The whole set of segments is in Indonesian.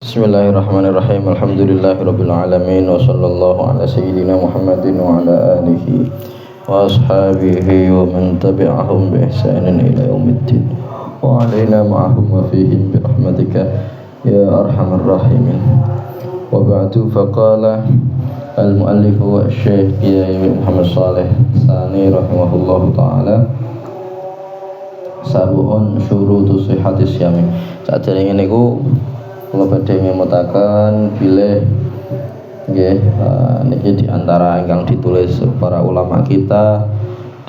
Bismillahirrahmanirrahim. Alhamdulillahirabbil alamin wa sallallahu ala sayyidina Muhammadin wa ala alihi wa ashabihi wa man tabi'ahum bi ihsanin ila yaumiddin. Wa alaina ma'ahum wa fihim bi rahmatika ya arhamar rahimin. Wa ba'du faqala al-muallif wa Syekh Kiai Muhammad Shalih Tsani rahimahullahu taala sabuhun syurutus sihhatis syami. Sadurunge niku kula badhe ngemutaken bilih nggih niki di antara ingkang ditulis para ulama kita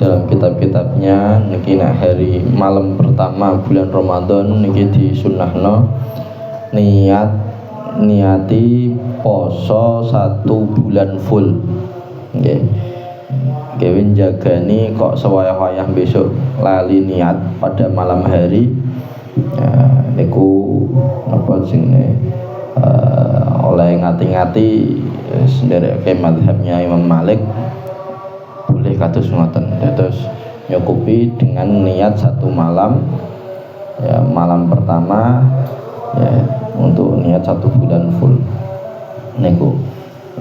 dalam kitab-kitabnya niki nek hari malam pertama bulan Ramadan niki disunnahno niati poso 1 bulan full nggih. Nggih njagani kok sewayah-wayah besok lali niat pada malam hari niku napa jenenge oleh ngati-ngati sendhereke mazhabnya Imam Malik boleh kados ngoten, terus nyukupi dengan niat 1 malam ya, malam pertama ya untuk niat 1 bulan full niku.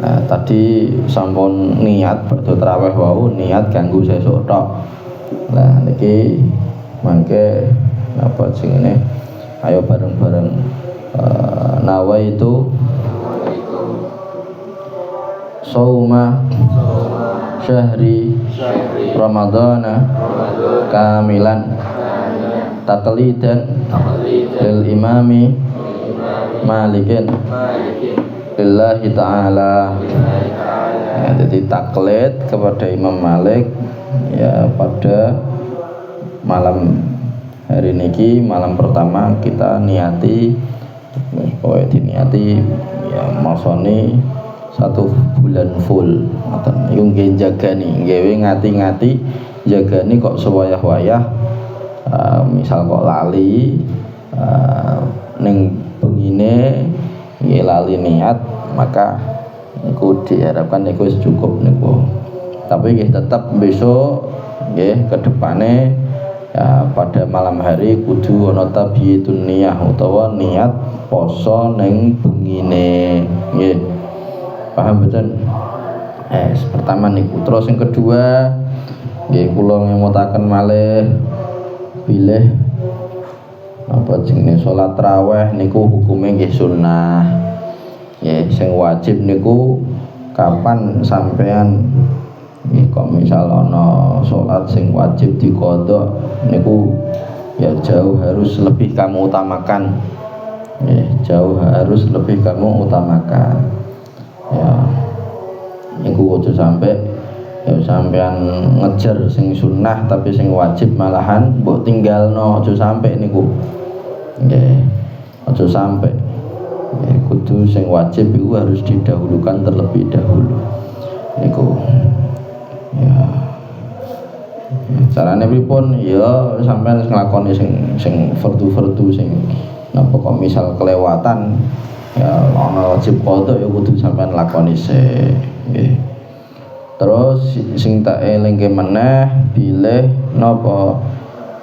Nah, tadi sampun niat badhe traweh wau niat kanggo sesuk tok. Nah niki mangke apa jenenge ayo bareng-bareng nawa itu sauma syahri ramadhana kamilan taqlidan lil imami malikin lillahi ta'ala. Ya, jadi taklid kepada Imam Malik ya pada malam hari niki malam pertama kita niati pokoknya diniati ya masoni 1 bulan full ngoten iku nggih jagani nggih ngati-ngati jagani kok sewayah-wayah misal kok lali ning bengine nggih lali niat maka niku diharapkan niku wis cukup niku, tapi nggih tetep besok nggih kedepane ya, pada malam hari kudu ana tabiyatun niyah utawa niat poso ning bengine nggih. Paham mboten? Pertama niku. Terus yang kedua nggih kula ngemutaken malih bilih apa jenenge salat tarawih niku hukume nggih sunnah. Nggih sing wajib niku kapan sampean kok misal ana salat sing wajib diqadha niku ya jauh harus lebih kamu utamakan jauh harus lebih kamu utamakan ya niku aja sampai ya sampean ngejar sing sunnah tapi sing wajib malahan mbok tinggalno aja sampai niku nggih aja sampai kudu sing wajib itu harus didahulukan terlebih dahulu niku. Ya carane pripun ya sampean nglakoni sing fardu-fardu sing napa kok misal kelewatan ya ana wajib qada ya kudu sampean lakoni sik nggih. Terus sing tak elingke meneh bilih napa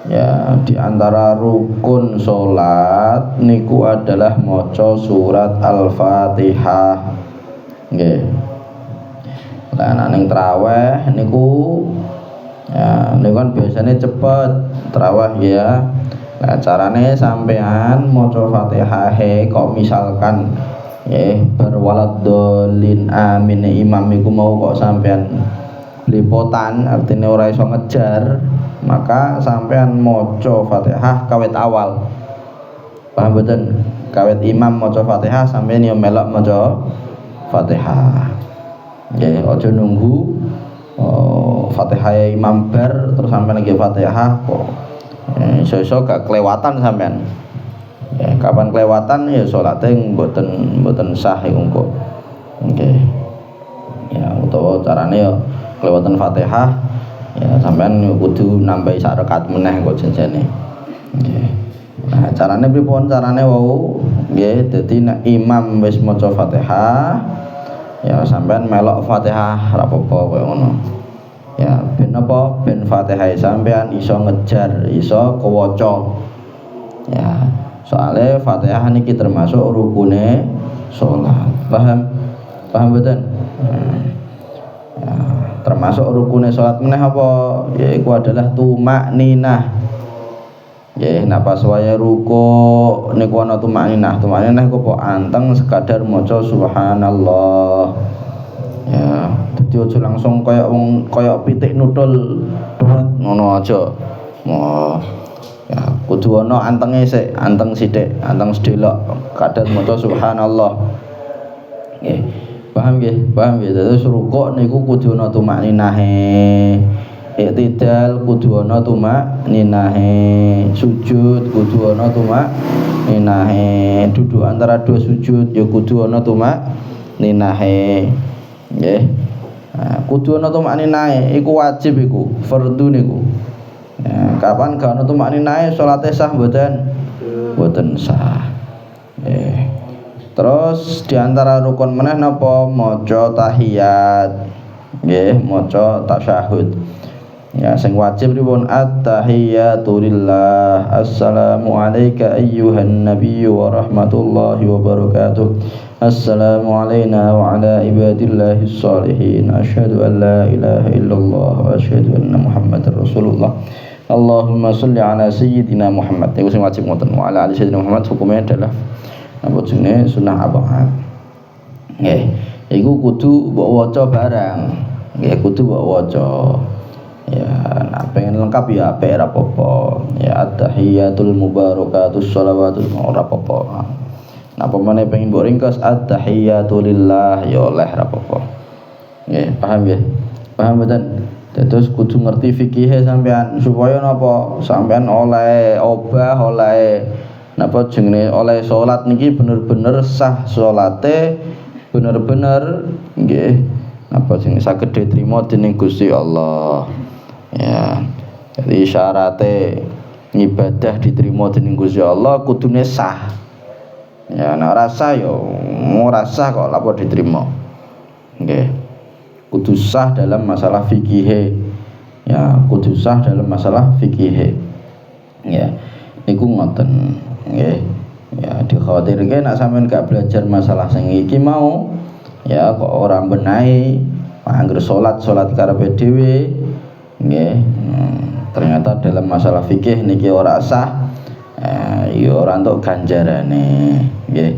ya di antara rukun salat niku adalah maca surat Al-Fatihah nggih. Lah ning traweh niku ya niku kan biasanya cepet traweh ya. Nah carane sampean maca Fatihah kok misalkan berwaladolin amin imam iku mau kok sampean blipotan artinya ora iso ngejar maka sampean maca Fatihah kawit awal. Paham mboten? Kawit imam maca Fatihah sampean yo melok maca Fatihah. Nggih, aja nunggu Fatihah imam bar terus sampean lagi Fatihah kok iso-iso gak kelewatan sampean. Ya, kapan kelewatan ya salate mboten sah iku kok. Nggih. Ya, utawa carane ya kelewatan Fatihah ya sampean kudu nambahi sak rakaat meneh kok janjane. Nggih. Nah, carane pripun? Carane wau nggih dadi nek imam wis maca Fatihah ya sampean melok Fatihah ora apa-apa koyo ngono. Ya ben apa? Ben Fatihah sampean iso ngejar, iso kewaca. Ya Soalnya Fatihah niki termasuk rukune salat. Paham betul? Ya, termasuk rukune salat meneh apa? Yaiku adalah tumakninah. Ya, nek pas waya ruku niku ana tumakninah. Tumakninah iku kok anteng sekadar maca subhanallah. Ya, dadi aja langsung kaya wong kaya pitik nutul ngono aja. Oh, ya kudu ana antenge sik, anteng sithik, anteng sedelok kadar maca subhanallah. Nggih. Paham nggih. Terus rukuk niku kudu ana tumakninahe. Iktidal kudu ana tumakninahe. Sujud kudu ana tumakninahe. Duduk antara dua sujud ya kudu ana tumakninahe. Nggih. Nah, kudu ana tumakninahe iku wajib iku, fardhu niku. Ya, kapan gak ana tumakninahe salate sah mboten? Mboten sah. Terus diantara rukun meneh napa maca tahiyat. Nggih, maca tasyahud. Ya, sing wajib pripun at-tahiyatu lillah. Assalamu alayka ayyuhan nabiyyu wa rahmatullahi wa barakatuh. Assalamu alayna wa ala ibadillahis sholihin. Asyhadu an la ilaha illallah wa asyhadu anna Muhammadar Rasulullah. Allahumma sholli ala sayyidina Muhammad. Niku sing wajib ngoten. Wa ala ali sayyidina Muhammad hukumnya adalah apa jenenge sunah abad. Nggih, iku kudu mbok waca barang. Nggih, kudu mbok waca. Ya, nek pengen lengkap ya apik ora apa-apa. Ya at-tahiyatul mubarakatus shalawatul ora apa-apa. Nek pemane pengen mbok ringkes at-tahiyatu lillah ya oleh ora apa-apa. Nggih, paham nggih? Paham mboten? Terus kudu ngerti fikih sampean supaya napa? Sampean oleh obah, oleh napa jenenge oleh salat niki bener-bener sah salate, bener-bener nggih napa jenenge saged diterima dening Gusti Allah. Ya. Jadi syaratnya ibadah diterima dening Gusti Allah kudune sah. Ya nek ora sah ya ora sah kok lapo diterima. Nggih. Kudu sah dalam masalah fikih. Ya, kudu sah dalam masalah fikih. Ya. Niku ngoten. Nggih. Ya dikhawatirke nek sampean gak belajar masalah sing iki mau ya kok ora benahi anggere salat karepe dhewe nggih. Ternyata dalam masalah fikih niki ora sah. Ya ora entuk ganjarane nggih.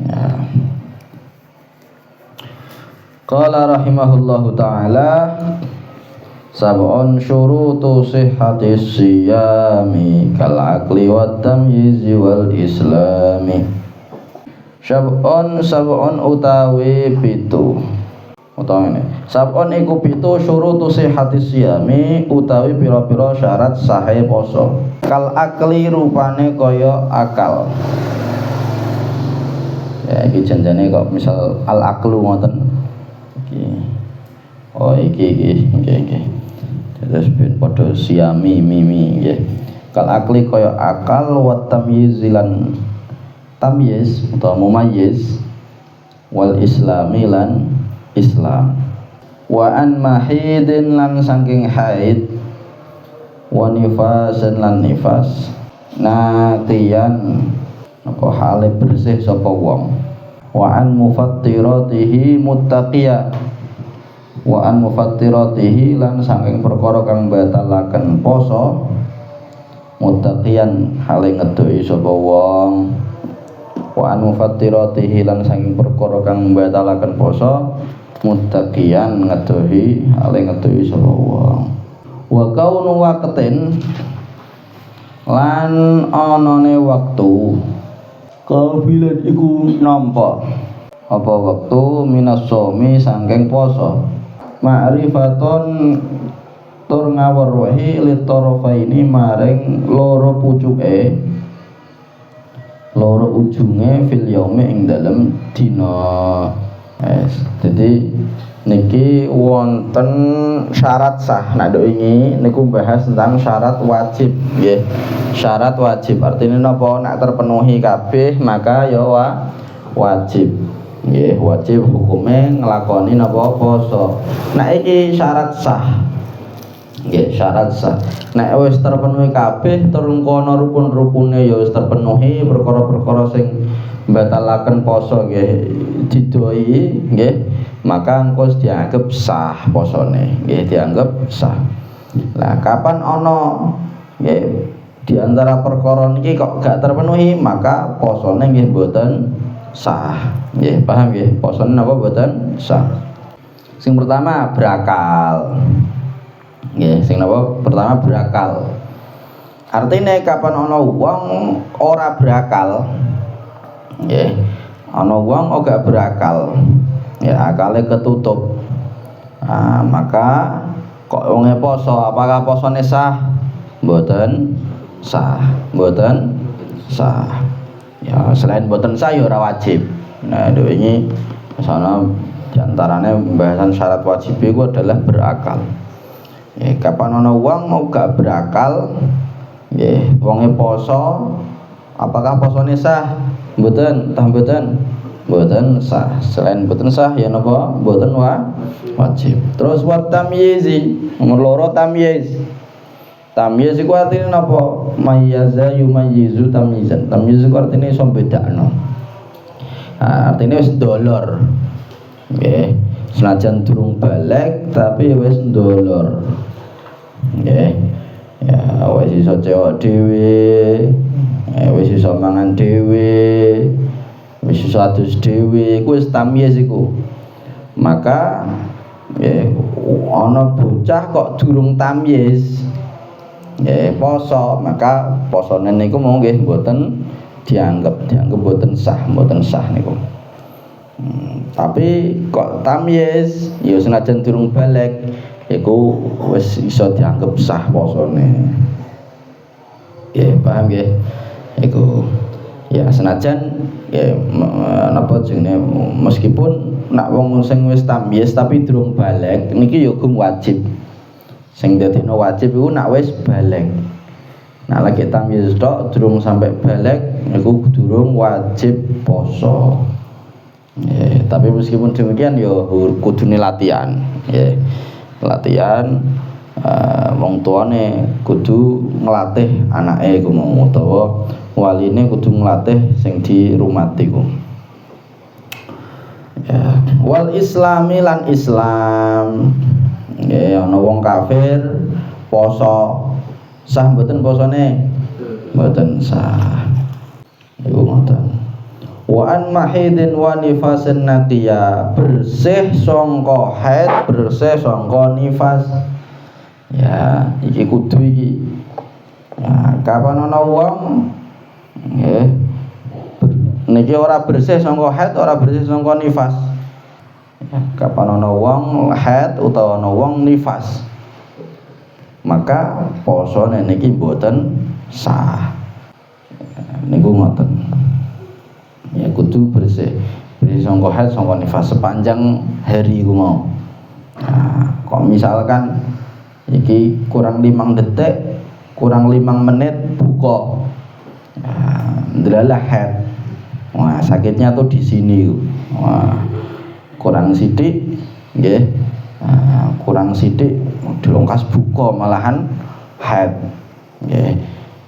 Ya. Qala rahimahullahu taala sab'un syurutu sihhatis siyami kal aqli wat tamyiz wal islami. Sab'un utawi pitu. Utawi ini sab'un iku pitu syurutu sihhatis siyami utawi pira-pira syarat sahe poso. Kal aqli rupane kaya akal. Ya iki janjane kok misal al aqlu ngoten. Oh iki. Terus ben padha siami mimi nggih. Kal akli kaya akal wa tamyiz lan tamyiz utawa mumayyiz wal islami lan Islam. Wa an mahidin lan saking haid wa nifasan lan nifas. Natiyan apa hale bersih sapa wong. Wa an mufattiratihi muttaqiya. Wa an mufattiratihi lan saking perkara kang batalaken poso muttaqiyan hale ngedohi sapa wong. Wa an mufattiratihi lan saking perkara kang batalaken poso muttaqiyan ngedohi hale ngedohi sapa wong. Wa kaunu waqtin lan anane wektu kabilan iku nampa apa wektu minas somi saking poso ma'rifaton tur ngaweruhi litarafaini maring loro pucuke loro ujunge fil yaumi ing dalem dina. Jadi niki wonten syarat sah. Nek nduk ini niku bahas tentang syarat wajib nggih. Syarat wajib artinya napa? Nek terpenuhi kabeh maka ya wajib. Nggih, wajib hukume nglakoni napa poso. Nek iki syarat sah. nggih syarat sah. Nek wis terpenuhi kabeh turun kono rukun-rukune ya wis terpenuhi, perkara-perkara sing mbatalaken poso nggih didoi nggih, maka engko dianggap sah posone, nggih dianggap sah. Lah kapan ana nggih di antara perkara niki kok gak terpenuhi, maka posone nggih mboten sah. Nggih, paham nggih? Posone napa mboten sah. Sing pertama berakal. Nggih, sing napa? Pertama berakal. Artinya kapan ana wong ora berakal, nggih, ana wong ora berakal, ya akale ketutup. Nah, maka kok wonge poso, apakah posone sah? Mboten sah, mboten sah. Ya selain mboten sah ya ora wajib. Nah, ini sana diantaranya pembahasan syarat wajib itu adalah berakal. Ya, kapan ana wong mau gak berakal, ya wonge poso, apakah posone sah? Mboten, mboten sah. Selain mboten sah ya napa? Mboten wajib. Terus wa tamyizi, nomor 2 tamyiz. Tamyiz iku artine napa? Mayyaza yumayyizu tamyizan. Tamyiz iku artine iso bedakno. Artine wis ndolor. Nggih, senajan durung balik tapi wis ndolor. Nggih. Ya wis iso cewek dhewe, wis iso mangan dhewe, wis iso adus dhewe, iku wis tamyiz iku. Maka ana bocah kok durung tamyiz, poso, maka posone niku mau nggih mboten dianggap mboten sah niku. Tapi kok tamyiz ya senajan durung balik iku wis iso dianggap sah posone. Nggih, paham nggih? Iku ya senajan ya napa jenenge meskipun nak wong sing wis tamyiz tapi durung balik niki ya hukum wajib. Sing dadekno wajib iku nak wis balik. Nah lagi tamyiz tok durung sampai balik niku durung wajib poso. Tapi meskipun demikian ya kudune latihan, latihan wong tuane kudu nglatih anake iku mau utawa waline kudu nglatih sing dirumati iku. Wal islami lan Islam. Ana wong kafir poso sah mboten posone? Mboten sah. Iku ngoten. Wa an mahidin wa nifasin naqiya, bersih sangka haid, bersih sangka nifas. Ya, iki kudu iki. Ya, kapan ana wong nggih niki ora bersih sangka haid, ora bersih sangka nifas. Kapan ana wong haid utawa ana wong nifas, maka posone niki mboten sah. Niku ngoten. Ya kudu bersih sangka haid sangka nifas sepanjang hari iku mau. Nah, kok misalkan iki kurang 5 detik, kurang 5 menit buka. Nah, ndelalah haid. Wah, sakitnya tuh di sini. Wah, kurang sidik nggih. Kurang sidik dilongkas buka malahan haid. Nggih.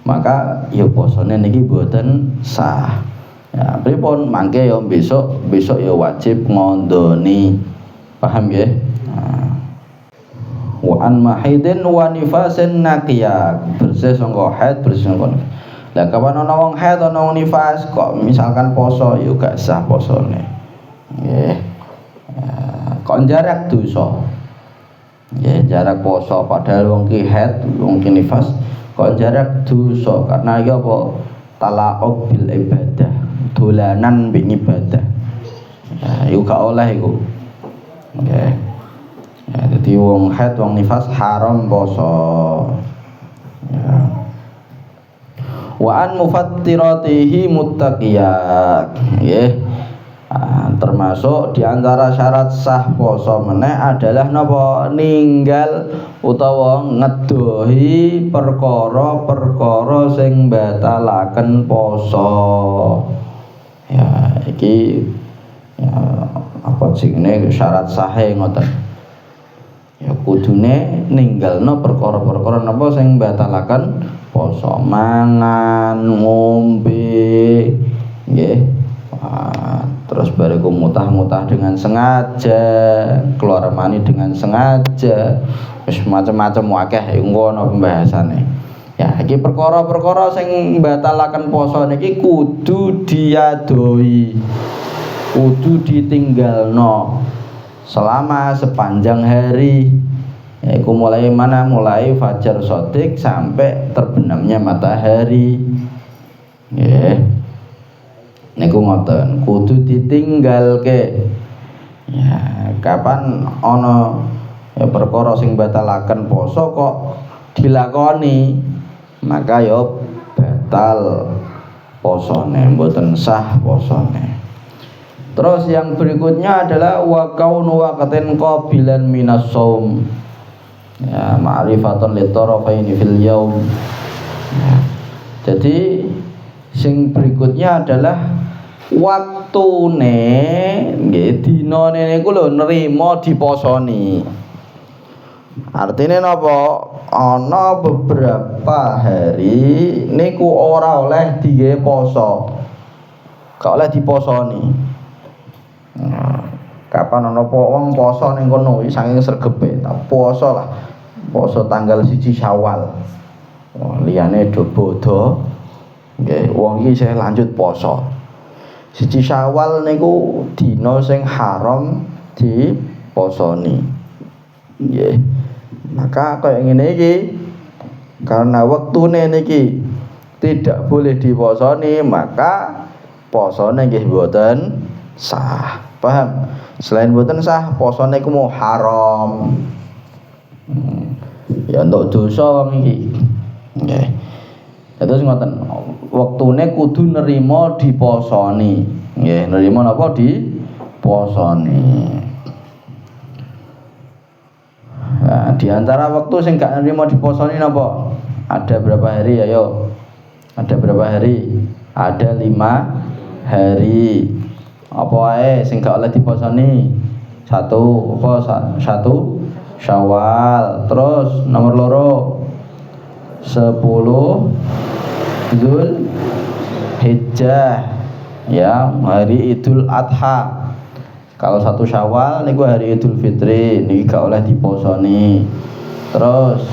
Maka ya posone niki mboten sah. Ya, pripun mangke ya besok ya wajib ngondoni. Paham nggih? Wa an mahidin wa nifasin naqiya, bersih sangka haid, bersih sangka nifas. Lah kapan ana wong haid ana wong nifas kok misalkan poso ya gak sah posone. Nggih. Kok jarak dosa. Nggih, jarak poso padahal wong ki haid, wong ki nifas kok jarak dosa karena iki apa? Talaqub bil ibadah, dolanan mbek ibadah. Nah, iku gak oleh iku. Nggih. Ya, jadi wong haid, wong nifas haram poso. Ya. Wa an mufattiratihi muttaqiyat. Nggih. Termasuk diantara syarat sah poso meneh adalah napa? Ninggal utawa ngedohi perkara-perkara sing batalaken poso. Ya, iki ya apa jenenge syarat sahe ngoten. ya kudune ninggalno perkara-perkara napa sing batalaken poso, mangan, ngombe, nggih. Terus bariku mutah-mutah dengan sengaja, keluar mani dengan sengaja, wis macam-macam akeh ngono pembahasannya. Ya, iki perkara-perkara sing batalaken poso niki kudu diadoi, kudu ditinggalno selama sepanjang hari. Yaiku mulai mana? Mulai fajar shadiq sampai terbenamnya matahari. Nggih. Niku ngoten, kudu ditinggalke. Ya, kapan ana ya perkara sing batalaken poso kok dilakoni, maka ya batal posone, mboten sah posone. Terus yang berikutnya adalah wa kaunu waqtin qabilan minas shaum. Ya, ma'rifatun litarafaini fil yaum. Ya, jadi sing berikutnya adalah waktune nggih dinane niku lho nrimo diposoni. Artine napa? Ana beberapa hari niku ora oleh digawe poso. Gak oleh diposoni. Kapan ana wong poso ning kono iki saking sregepe, tak poso lah. Poso tanggal 1 Syawal. Liyane do bodho. Nggih, wong iki isih lanjut poso. 1 Syawal niku dina sing haram diposoni. Nggih. Maka kaya ngene iki karena wektune niki tidak boleh diposoni, maka posone nggih mboten sah. Paham? Selain mboten sah, posone iku mau haram. Ya untuk dosa wong iki. Nggih. Terus ngoten, wektune kudu nerima diposoni. Nggih, nerima napa diposoni. Nah, di antara waktu sing gak nerima diposoni napa? Ada berapa hari ayo? Ada berapa hari? Ada 5 hari. Apa wae sing gak oleh diposoni? 1 apa 1 Syawal. Terus nomor 2 10 Zulhijjah, ya, hari Idul Adha. Kalau 1 Syawal niku hari Idul Fitri, niki gak oleh diposoni. Terus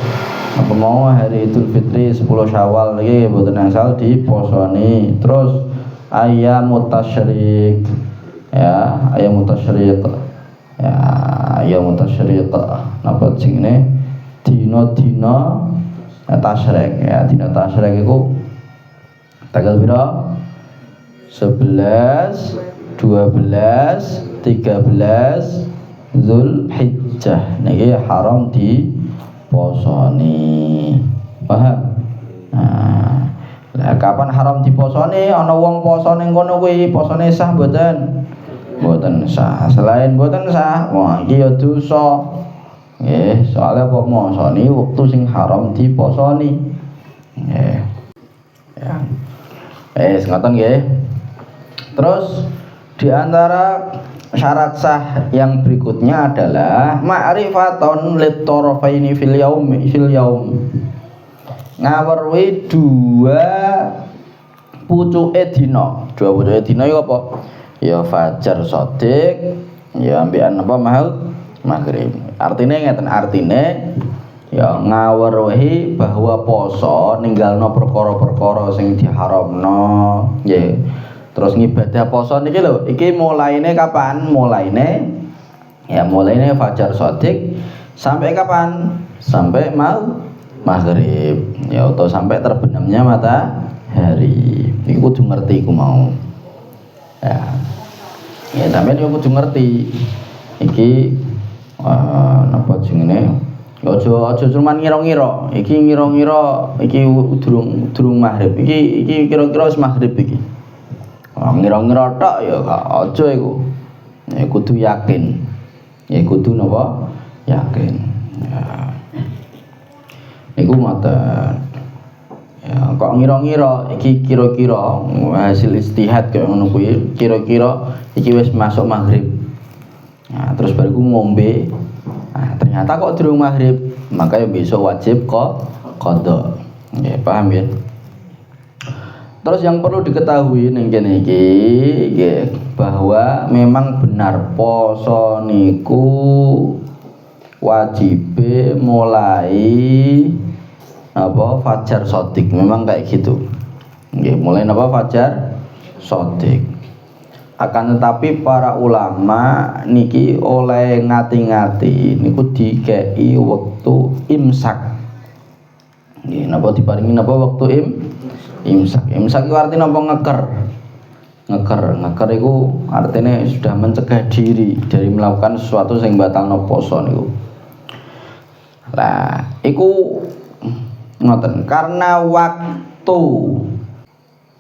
apa mau hari Idul Fitri 10 Syawal niki mboten angsal diposoni. Terus ayyamut tasyrik, ya, ayyamut tasyrik. Ya, ayyamut tasyrik. Napa jenenge? Dina-dina tasyrik, ya, dina tasyrik iku tanggal pira? 11, 12, 13 Zulhijjah niki haram diposoni. Paham? Nah, lah kapan haram diposoni? Ana wong poso ning kono kuwi posone sah mboten? Mboten sah. Selain mboten sah, wah iki ya dosa. Nggih, soalnya apa mosoni wektu sing haram diposoni. Nggih. Ya. Ngoten nggih. Terus di antara syarat sah yang berikutnya adalah ma'rifatun litarafaini fil yaum. Ngaweruhi 2 pucuke dina. 2 pucuke dina iku apa? Ya fajar shadiq, ya ambekan apa maghrib. Artine ngeten, artine ya ngaweruhi bahwa poso ninggalno perkara-perkara sing diharamno. Nggih. Terus ngibadah poso niki lho, iki mulaine kapan? Mulaine fajar shadiq sampai kapan? Sampai maghrib. Ya atau sampai terbenamnya matahari. Iki kudu ngerti ku mau. Ya sampeyan yo kudu ngerti. Iki napa jenenge? Aja cuman ngira-ngira. Iki ngira-ngira iki durung maghrib. Iki kira-kira wis maghrib iki. Ngira-ngira tok ya aja iku. Ya kudu yakin. Ya kudu napa? Yakin. Ya. Iku ngoten. Ya kok ngira-ngira iki kira-kira hasil istihad kaya ngono kuwi, kira-kira iki wis masuk maghrib. Nah, terus bariku ngombe Nah, ternyata kok durung maghrib, maka ya besok wajib kok qada. Nggih, paham ya? Terus yang perlu diketahui ning kene iki nggih, bahwa memang benar poso niku wajibe mulai apa fajar shadiq, memang kayak gitu. Nggih, mulai apa fajar shadiq. Akan tetapi para ulama niki oleh ngati-ngati niku dikei wektu imsak. Nggih, napa diparingi napa wektu imsak. Imsak itu artinya apa? Ngeker itu artinya sudah mencegah diri dari melakukan sesuatu yang batalno poso niku. Lah, iku ngoten, karena waktu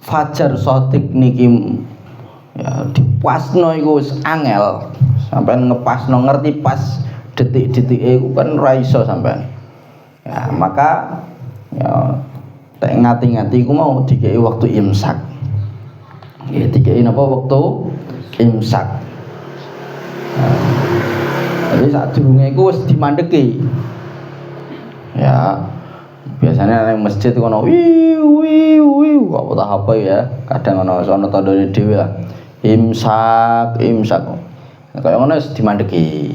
fajar shadiq niki ya dipasno iku wis angel, sampean ngepasno ngerti pas detik-detike iku kan ora iso sampean. Ya, maka ya tak ngati-ngati iku mau dikei waktu imsak. Nggih, dikei napa waktu imsak. Nah, jadi sadurunge iku wis dimandeki. Ya, biasanya nang masjid kono wiu apa ya, kadang ono tandane dhewe lah. Imsak kaya ngono wis dimandeki,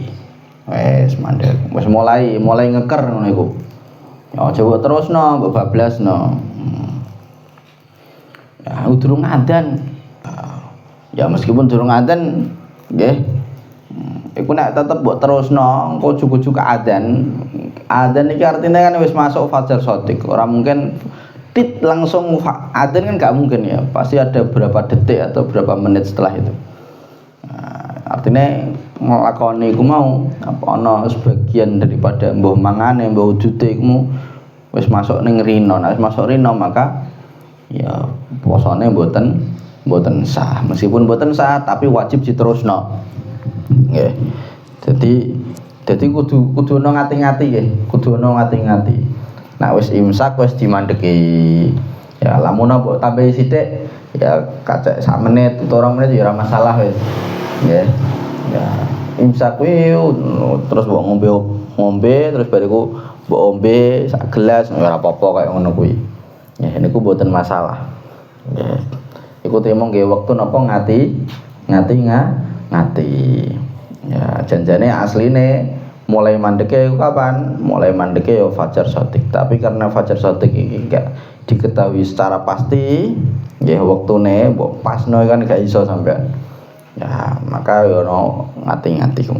wis mandek, wis mulai ngeker ngono iku. Ya coba terusno, mbok bablasno. Ya durung adzan. Ya meskipun durung adzan nggih, iku nek tetep mbok terusno, engko ujug-ujug adzan. Adzan iki artinya kan wis masuk fajar shadiq. Ora mungkin tit langsung adzan kan gak mungkin ya, pasti ada berapa detik atau berapa menit setelah itu. Nah, artinya nglakoni iku mau apa ana sebagian daripada mbuh mangane mbuh wujude iku wis masuk ning rino. Nek masuk rino maka ya posone mboten sah. Meskipun mboten sah tapi wajib diterusno. Nggih. Jadi kudu ono ngati-ngati nggih, kudu ono ngati-ngati. Nah wis imsak wis dimandeki. Ya lamun mbok tambahi sithik ya kacek sak menit utawa 2 menit ya ora masalah wis. Nggih. Ya imsak kuwi terus mbok ngombe terus bariku mbok ombe sak gelas ora apa-apa kaya ngono kuwi. Ya niku mboten masalah. Nggih. Iku temong nggih wektu napa ngati. Ya janjane asline mulai mandeke kapan? Mulai mandeke ya fajar shadiq. Tapi karena fajar shadiq iki enggak diketahui secara pasti, nggih wektune mbok pasno kan gak iso sampean. Ya, maka ya ono ngati-ngati ku.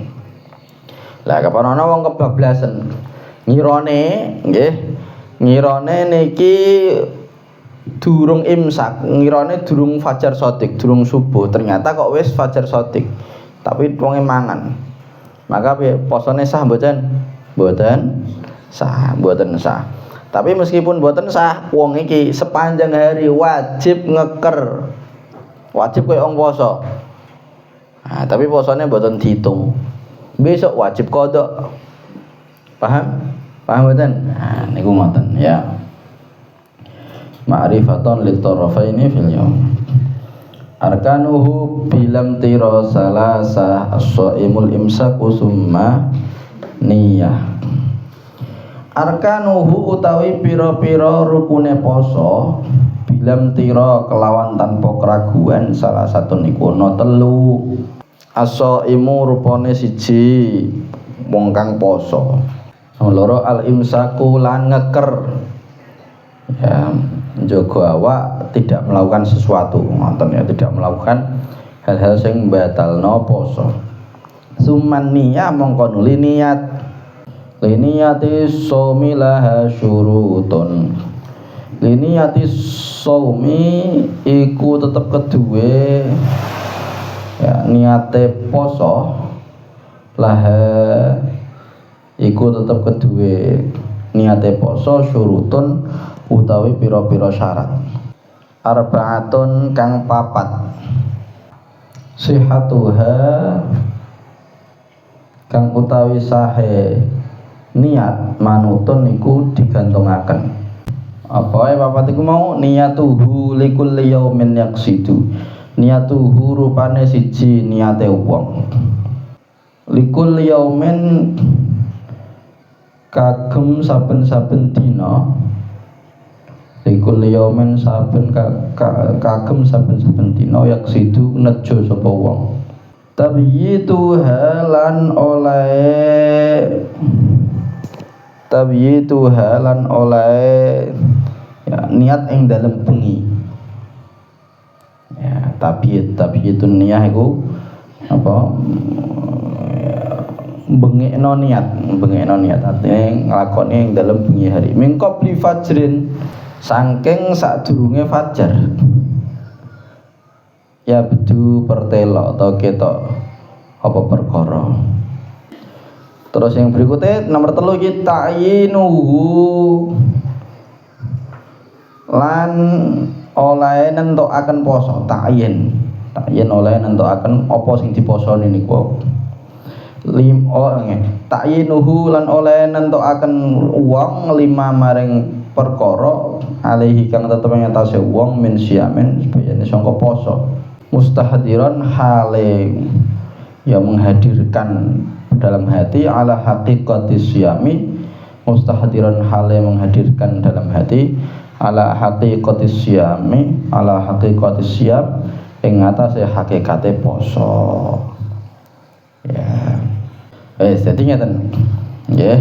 Lah kapan ana wong kebablasan ngirone nggih, ngirone niki durung imsak, ngirone durung fajar shadiq, durung subuh, ternyata kok wis fajar shadiq. Tapi wonge mangan. Maka posone sah mboten? Mboten sah. Tapi meskipun mboten sah, wong iki sepanjang hari wajib ngeker. Wajib koyo wong poso. Nah, tapi posone mboten diitung. Besok wajib qada. Paham mboten? Nah, niku ngoten ya. Ma'rifatun lit-tarafaini fil yaum. Arkanuhu bilam tiro salasa as-shaimul imsaku summa niyah. Arkanuhu utawi pira-pira rukune poso bilam tiro kelawan tanpa keraguan salah satu niku ana 3. As-shaimu rupane 1 wong kang poso. Loro al imsaku lan ngeker. Ya njaga awak tidak melakukan sesuatu ngoten ya, tidak melakukan hal-hal sing batalno poso. Summan niyah mongko nuli niat. Liniyati shaumi laha syurutun. Liniyati shaumi iku tetep keduwe ya niate poso laha iku tetep keduwe niate poso syurutun utawi pira-pira syarat. Arba'atun kang 4. Sihatuha kang utawi sahe niat manutun niku digantungaken. Apa ya papat iku mau? Niyatuhu likulli yaumin yaqsidu. Niyatuhu rupane 1 niate wong. Likulli yaumin kagem saben-saben dina likul yaumin saben kagem saben-saben dina yaksidu nejo sapa wong tabyitu halan oleh ya, niat ing dalem bengi ya tabyitun niyah iku apa bengekno niat artinya nglakoni ing dalem bengi hari min qabli fajrin saking sadurunge fajar ya bedu pertelo atau ketok apa perkara. Terus yang berikutnya nomor 3 iki ta'yinuhu lan oleh nentukaken poso ta'yin oleh nentukaken apa sing diposone niku ta'yinuhu lan oleh nentukaken wong 5 maring perkara alaihi kang tetep ing atase wong min siamin sebayane sangka poso mustahdiran hale ya menghadirkan dalam hati ala haqiqatis siyami mustahdiran hale menghadirkan dalam hati ala haqiqatis siyami ala haqiqatis siyam ing atase hakikate poso ya dadi ngeten nggih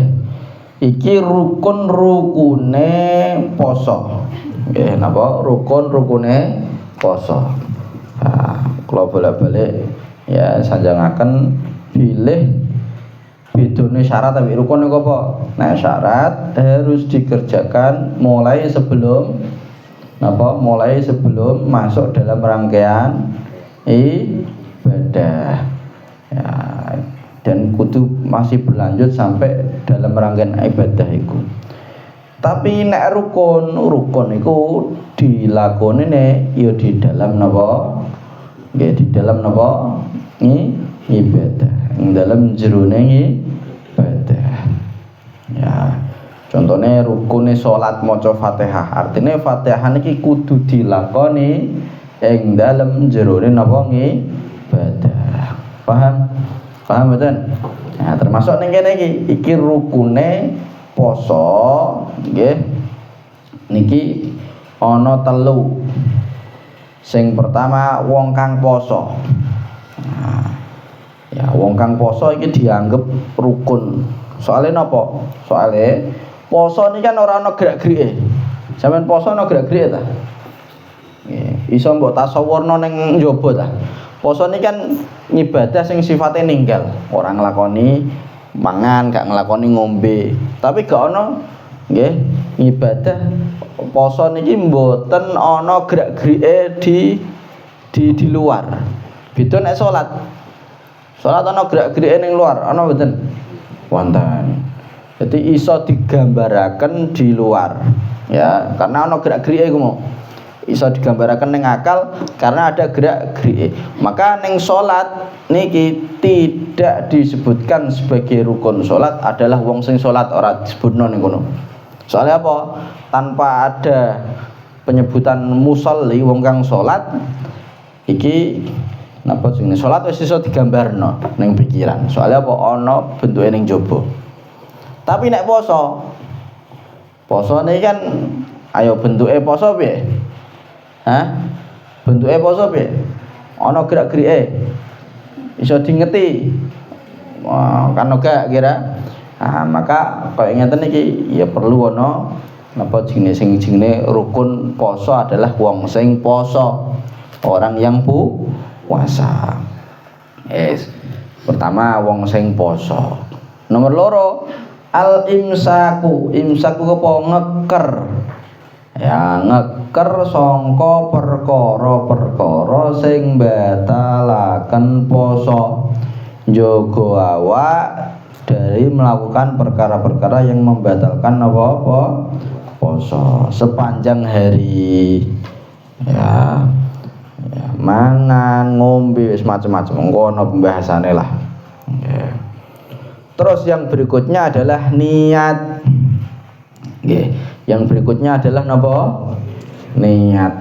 iki rukune poso nggih napa rukune poso kula bolak-balik ya sanjangaken bilih bedone syarat tapi rukun niku apa? Nah, syarat harus dikerjakan mulai sebelum masuk dalam rangkaian ibadah. Ya, dan kudu masih berlanjut sampai dalam rangkaian ibadah itu. Tapi nek rukun iku dilakoni nek ya di dalam napa? Nggih di dalam napa? Ibadah. Ing dalam jerone ibadah. Ya. Contohnya rukune salat maca Fatihah. Artinya Fatihah niki kudu dilakoni ing dalam jerone napa ibadah. Paham mboten? Nah, termasuk ning kene iki rukune poso nggih. Niki ana 3. Sing pertama wong kang poso. Nah, ya wong kang poso iki dianggep rukun. Soalnya napa? Soalnya poso ini kan ora ana gerak-gerike. Sampeyan poso ana gerak-gerike ta? Nggih, iso mbok tasawurna ning njaba ta. Poso ini kan ngibadah sing sifate ninggal, ora nglakoni mangan, gak nglakoni ngombe. Tapi gak ana nggih ngibadah poso niki mboten ana gerak-gerike di luar. Beda nek salat. Salat ana gerak-gerike ning luar, ana mboten? Wonten. Jadi iso digambaraken di luar. Ya, karena ana gerak-gerike iku mau. Iso digambaraken ning akal karena ada gerak-gerike. Maka ning salat niki tidak disebutkan sebagai rukun salat adalah wong sing salat ora disebutno ning kono. Soalnya apa? Tanpa ada penyebutan musolli wong kang salat iki napa jenenge salat wis iso digambarno ning pikiran. Soalnya apa ana bentuke ning jaba. Tapi nek poso niki kan ayo bentuke poso piye? Bentuke poso piye? Ana gerak-gerike. Iso dingeti. Wah, kan gak kira. Maka kaya ngeten iki ya perlu ana napa jenenge rukun poso adalah wong sing poso. Orang yang puasa. Pertama wong sing poso. Nomor 2 al imsaku apa ngeker. Ya ngeker sangka perkara-perkara sing batalaken poso. Njaga awak dari melakukan perkara-perkara yang membatalkan apa poso sepanjang hari. Ya mangan, ngombe, macam-macam. Engko ana pembahasannya lah. Okay. Terus yang berikutnya adalah niat. Okay. Yang berikutnya adalah napa? Niat.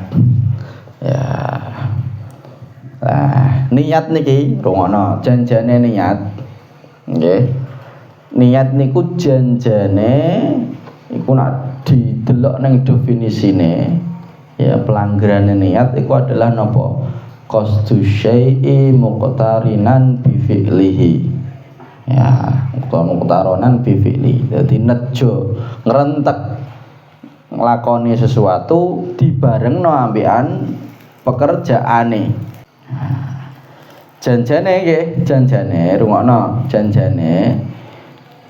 Ya. Nah, niat niki rungono janjane niat. Nggih. niat niku janjane iku nak didelok nang definisine ya pelanggaran niat iku adalah napa qasdu syai'i muqtarinan bi fi'lihi ya muqtaranan bi fi'li dadi nejo ngrentek nglakoni sesuatu dibarengno ambekan pekerjaane janjane nggih janjane rungokno janjane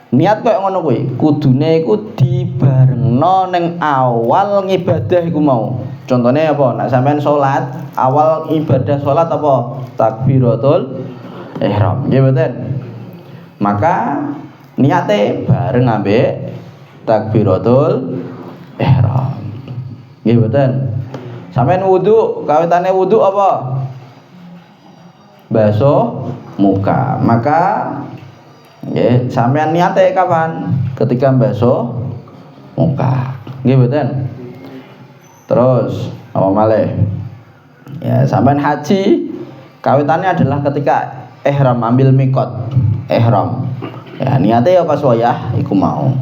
niat koyo ngono kuwi kudune iku dibarengno ning awal ngibadah iku mau. Contone apa? Nek sampean salat, awal ibadah salat apa? Takbiratul ihram. Nggih mboten? Maka niate bareng ambek takbiratul ihram. Nggih mboten? Sampean wudu, kawitane wudu apa? Basuh muka. Maka nggih, sampean niate kapan? Ketika basuh muka. Nggih mboten? Terus apa malih? Ya, sampean haji kawitannya adalah ketika ihram ambil mikot. Ihram. Ya, niate ya pas wayah iku mau.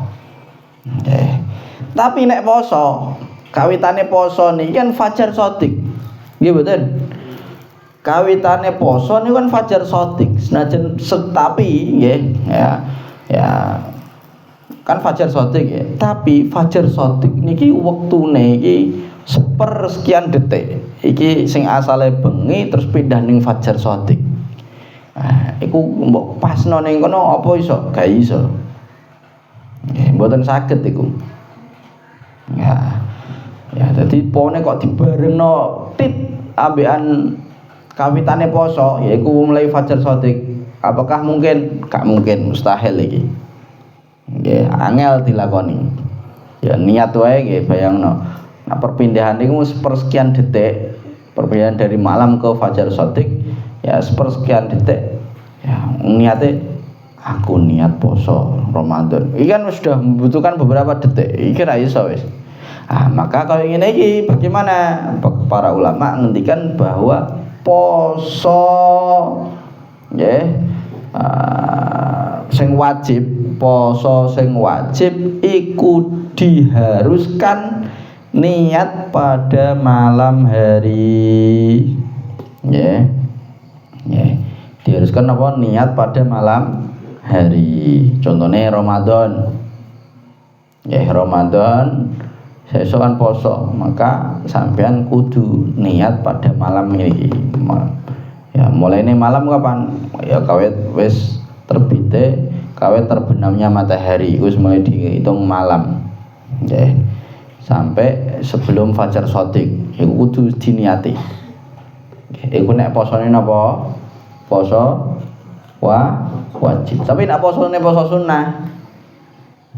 Nggih. Tapi nek poso, kawitane poso niki kan fajar shadiq. Nggih mboten? Kawitane poso niku kan fajar shadiq. Senajan tapi nggih ya kan fajar shadiq ya. Tapi fajar shadiq niki wektune iki sepersekian detik. Iki sing asale bengi terus pindah ning fajar shadiq. Nah, iku mbok pasno ning kono apa iso? Gak iso. Nggih, mboten saged iku. Ya. Ya, dadi pone kok dibarengno tit ambekan kawitane poso yaiku mulai fajar shadiq. Apakah mungkin? Gak mungkin, mustahil iki. Nggih, angel dilakoni. Ya niat wae nggih bayangno. Nah, perpindahan niku sepersekian detik, perpindahan dari malam ke fajar shadiq ya sepersekian detik. Ya niate aku niat poso Ramadan. Iki kan sudah membutuhkan beberapa detik. Iki ra iso wis. Maka kalau ingin iki bagaimana? Para ulama ngendikan bahwa poso nggih sing wajib, poso sing wajib iku diharuskan niat pada malam hari. Nggih. Nggih. Diharuskan apa? Niat pada malam hari. Contohnya Ramadan. Nggih, Ramadan sesuk kan poso, maka sampean kudu niat pada malam ini. Ya, mulai ini malam kapan? Ya kawit wis terbite, kawit terbenamnya matahari, wis mulai dihitung malam. Nggih. Sampai sebelum fajar shadiq, iku kudu diniati. Iku nek posone napa? Poso wajib. Tapi nek posone poso sunnah.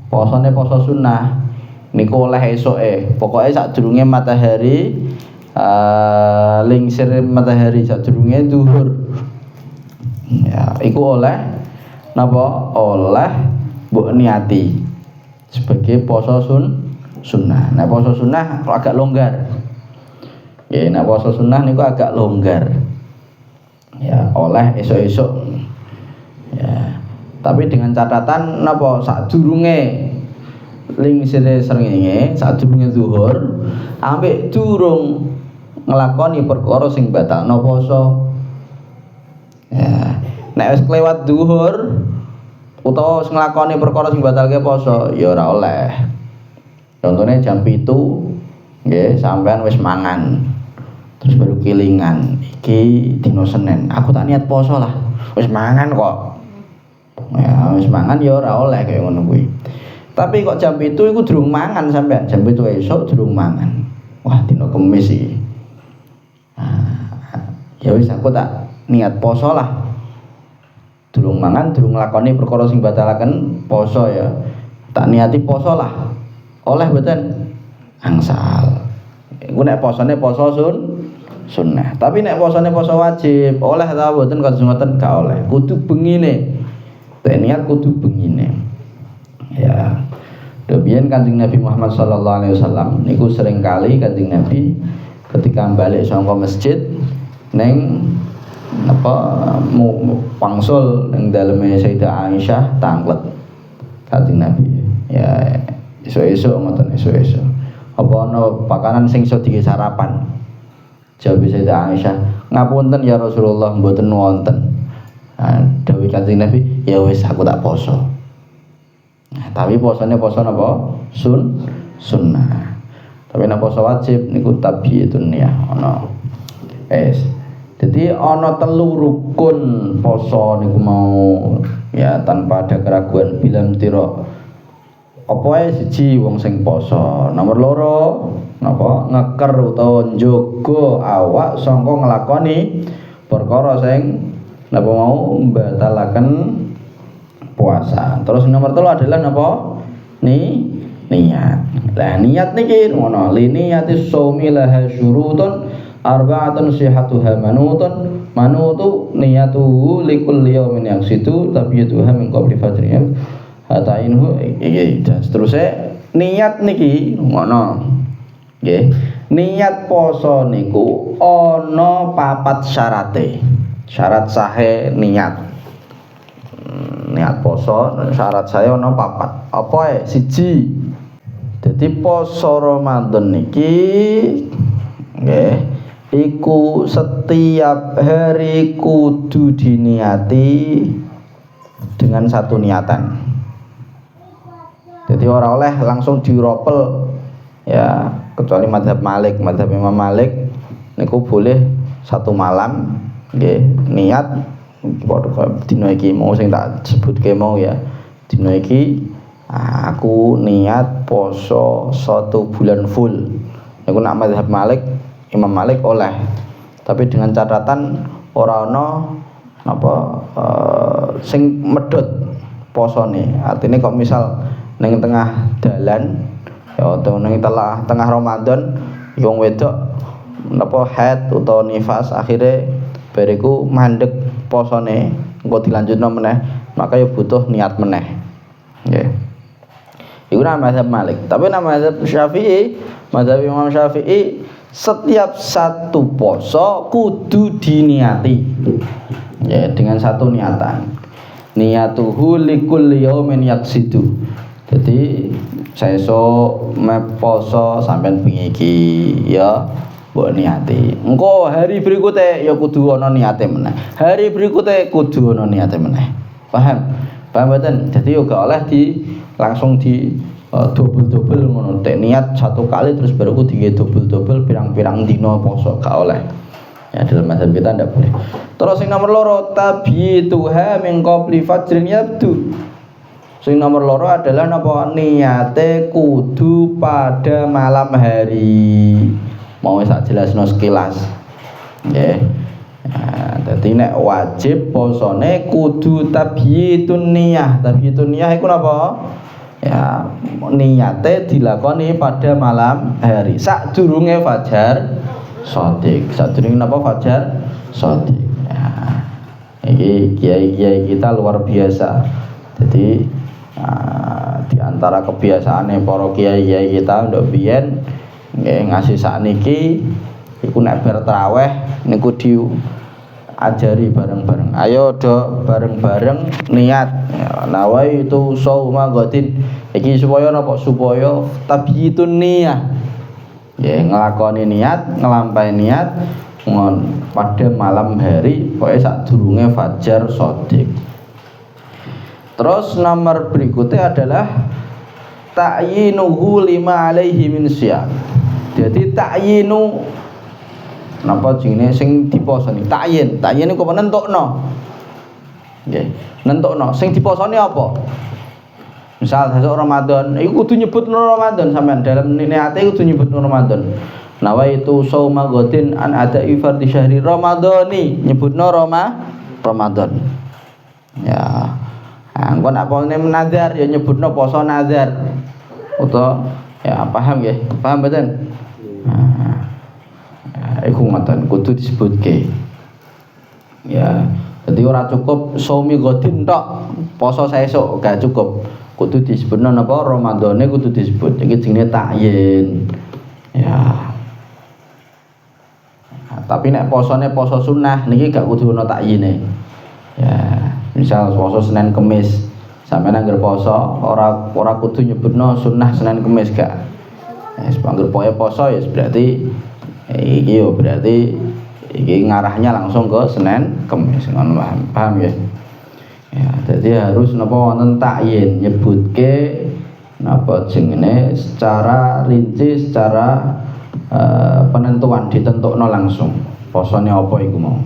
Posone poso sunnah. Niku oleh esoke. Pokoke sadurunge matahari lingsir matahari sadurunge zuhur. Ya, iku oleh napa? Oleh mbok niati sebagai poso sunnah. Nah, poso sunnah agak longgar. Ya, nek poso sunnah niku agak longgar. Ya, oleh esuk-esuk. Ya. Tapi dengan catatan napa? Sadurunge lingsire srengenge sadurunge zuhur ambek durung nglakoni perkara sing batalno poso. Ya, nek wis kelewat zuhur utawa wis nglakoni perkara sing batalke poso ya ora oleh. Contohnya jam 7 nggih sampean wis mangan. Terus baru kelingan iki dina Senin. Aku tak niat poso lah. Wis mangan kok. Ya wis mangan ya ora oleh kaya ngono kuwi. Tapi kok jam 7 iku durung mangan sampean, jam 7 esuk durung mangan. Wah, dina Kamis iki. Ya wis aku tak niat poso lah. Durung mangan, durung nglakoni perkara sing batalaken poso ya. Tak niati poso lah. Oleh mboten? Angsal. Iku nek posone poso sunnah. Tapi nek posone poso wajib, oleh ta mboten kados ngoten gak oleh. Kudu bengine. Nek niat kudu bengine. Ya. Demikian Kanjeng Nabi Muhammad sallallahu alaihi wasallam niku sering kali Kanjeng Nabi ketika balik saka masjid neng apa wangsul ning daleme Sayyidah Aisyah tanglet. Kanjeng Nabi. Ya esuk-esuk ngoten esuk-esuk. Apa ana pakanan sing iso digawe sarapan? Jawab Sayyidah Aisyah, ngapunten ya Rasulullah mboten wonten. Dawuh Kanjeng Nabi, ya wis aku tak poso. Tapi posone poso napa? Sunnah. Tapi nek poso wajib niku tabiyatun niyah ana. Jadi ana 3 rukun poso niku mau ya tanpa ada keraguan bilam tiro. Apa ae siji wong sing poso. Nomor 2 napa ngeker utawa njaga awak saka nglakoni perkara sing napa mau mbatalaken puasa. Terus nomor 3 adalah napa? Niat. Lah niat niki ngono, liniyatis shaumi laha syurutun arba'atun sihhatuha manutu niyatuhu likulli yaumin yaqsidu tabiyatuha min qabli fajriyah hatta inhu dan seterusnya. Niat niki ngono nggih. Niat poso niku ana 4 syarate. Syarat sahe niat. Niat poso syarat saya ana 4. Apa siji? Dadi poso Ramadan niki nggih iku setiap hari kudu diniati dengan 1 niatan. Jadi ora oleh langsung diropel ya, kecuali mazhab Malik, mazhab Imam Malik niku boleh 1 malam nggih niat dina iki mau sing tak sebutke mau ya. Dina iki aku niat poso 1 bulan full. Niku nak mazhab Malik, Imam Malik oleh. Tapi dengan catatan ora ana napa sing medhot posone. Artine kok misal ning tengah dalan ya utawa ning tengah Ramadan wong wedok napa haid utawa nifas akhire bariku mandek posone engko dilanjutno meneh, maka ya butuh niat meneh. Nggih. Iku mazhab Malik. Tapi mazhab Syafi'i, mazhab Imam Syafi'i setiap 1 poso kudu diniati. Ya, dengan 1 niatan. Niyatuhu likulli yaumin yaqsidu. Jadi sesuk poso sampean bengi iki ya mbok niati. Engko hari berikutnya ya kudu ana niate meneh. Hari berikutnya kudu ana niate meneh. Paham? Paham mboten? Jadi yo gak oleh langsung double ngono. Tek niat 1 kali terus baru ku digawe double pirang-pirang dina poso gak oleh. Ya dalam mazhab kita ndak boleh. Terus sing nomor 2 tabituha min qabli fajrin yabdu. Sing nomor 2 adalah napa niate kudu pada malam hari. Mau sak jelasno sekilas. Nggih. Nah, dadi nek wajib posone kudu tabyitun niyah. Tabyitun niyah iku napa? Ya niate dilakoni pada malam hari sadurunge fajar shadiq. Sadurunge napa fajar shadiq. Ya. Iki kiai-kiai kita luar biasa. Jadi di antara kebiasaane para kiai-kiai kita ndok biyen nggih ngasih sakniki iku nek bar traweh niku diajari bareng-bareng. Ayo do bareng-bareng niat. Nawai itu shauma ghadin. Iki supaya napa? Supaya tabyitun niyah. Nggih nglakoni niat, nglampahi niat pada malam hari pokoke sadurunge fajar shadiq. Terus nomor berikutnya adalah ta'yinuhu lima alaihi min syiyam. Jadi ta'yinu napa jenenge sing diposoni? Ta'yin iku menentukno. Nggih, nentukno sing diposoni apa? Misal sesuk Ramadan, iku kudu nyebutno Ramadan sampean dalam niate kudu nyebutno Ramadan. Nawaitu shauma ghadin an ada'i fardhi syahri ramadhani, nyebutno Ramadan. Ya. Engko nek apa nazar ya nyebutno poso nazar. Utawa ya paham nggih? Paham mboten? Iku ngoten kudu disebutke. Ya, jadi ora cukup shaumi ghadin tok, poso sesuk gak cukup. Kudu disebutno napa Ramadhane kudu disebut. Iki jenenge ta'yin. Ya. Tapi nek posone poso sunah niki gak kudu ana ta'yine. Ya, misal poso Senin Kamis Sampeyan angger poso ora kudu nyebutno sunnah Senin Kamis gak. Wis angger poso ya berarti iki yo berarti iki ngarahnya langsung ke Senin Kamis ngono paham ya. Ya, jadi harus napa wonten takyin nyebutke napa jenenge secara rinci secara penentuan ditentukno langsung posone apa iku mau.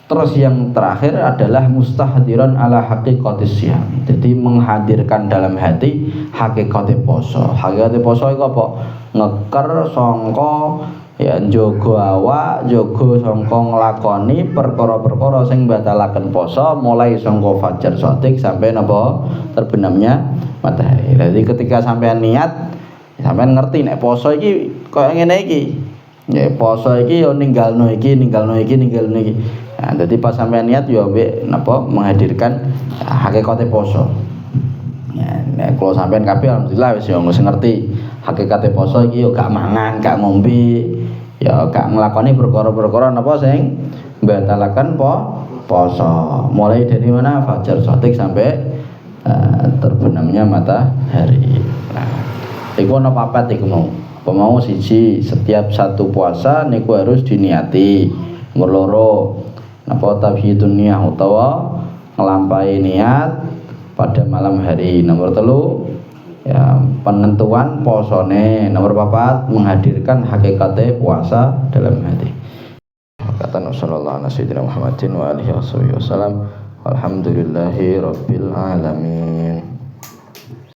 Terus yang terakhir adalah mustahdiran ala haqiqatis siyam. Jadi menghadirkan dalam hati hakikate poso. Hakikate poso iku apa? Ngeker sangka ya njaga awak, njaga sangka nglakoni perkara-perkara sing batalaken poso mulai sangka fajar shadiq sampai napa terbenamnya matahari. Jadi ketika sampean niat, sampean ngerti nek poso iki koyo ngene iki. Ya poso iki yo ninggalno iki. Nah, jadi pas sampean niat yo ambek napa menghadirkan hakikate poso. Ya, nek kula sampean kabeh alhamdulillah wis yo ngerti hakikate poso iki yo gak mangan, gak ngombe, ya gak nglakoni perkara-perkara napa sing mbatalaken poso. Mulai dari mana fajar shadiq sampai terbenamnya matahari. Nah, iku ana papat iku mau. Apa mau siji setiap satu puasa niku harus diniati. Nomor loro napa tabhidun niyah utawa nglampahi niat pada malam hari. Nomor telu ya penentuan posone. Nomor papat menghadirkan hakikate puasa dalam hati. Kata Rasulullah Muhammadin wa alihi wasallam. Alhamdulillahi rabbil alamin.